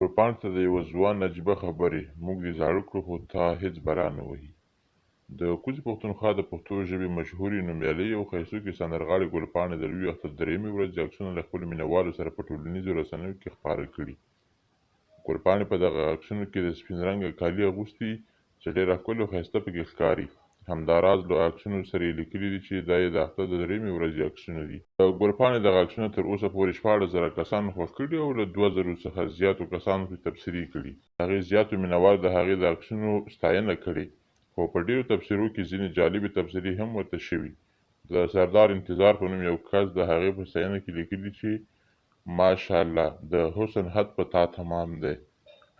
ګلپاڼې ته د یوه ځوان نجیبه خبرې موږ دې زاړه کړو خو تا هېڅ بلا نه وهي. د کوزې پښتونخوا د پښتو ژبې مشهورې نومیالۍ او ښایستوکې سندرغاړې ګلپاڼې د لوی اختر درېیمې ورځې عکسونه له خپلو مینهوالو سره په ټولنیزو رسنیو کې خپاره کړي. ګلپاڼې په دغه عکسونو کې د سپین رنګه کالي اغوستي چې ډېره ښکلې او ښایسته پکې ښکاري. همداراز له عکسونو سره یې لیکلي دي چې دا یې د اختر د درېیمې ورځې عکسونه دي. ګلپاڼې دغه عکسونه تر اوسه پورې 14,000 کسانو خوښ کړي او له 2,000 څخه زیاتو کسانو پرې تبصرې کړي. هغې زیاتو مینهوالو د هغې د عکسونو ستاینه کړې، خو په ډېرو تبصرو کې ځینې جالبې تبصرې هم ورته شوي. د سردار انتظار په نوم یو کس د هغې په ستاینه کې لیکلي چې ماشاءالله د حسن حد په تا تمام دی.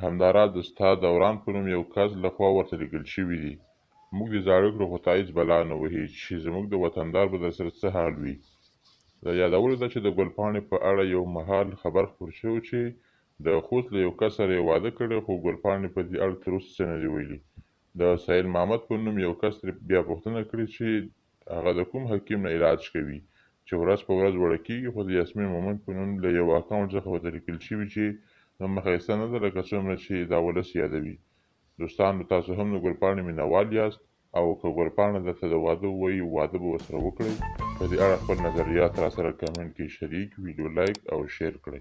همداراز د ستا دوران په نوم یو کس لخوا ورته لیکل شوي دي موږ دې زاړه کړو خو تا هېڅ بلا نه وهي چې زموږ د وطندار به درسره څه حال وي. د یادولو ده چې د ګلپاڼې په اړه یو مهال خبر خپور شوی چې د خوست له یو کس سره یې واده کړی، خو ګلپاڼې په دې اړه تر اوسه څه نه دي ویلي. د سهیل محمد په نوم یو کس ترې بیا پوښتنه کړې چې هغه د کوم حکیم نه علاج کوي چې ورځ په ورځ وړه کېږي، خو د یاسمین مومند په نوم له یو اکاونټ څخه ورته لیکل شوي چې نومه ښایسته نه ده لکه څومره چې دا ولس یادوي. دوستانو، تاسو هم د ګلپاڼې مینهوال یاست او که ګلپاڼه درته د واده ووایي واده به ورسره وکړئ. په دې اړه خپل نظریات راسره کمنټ کې شریک، ویډیو لایک او شیر کړئ.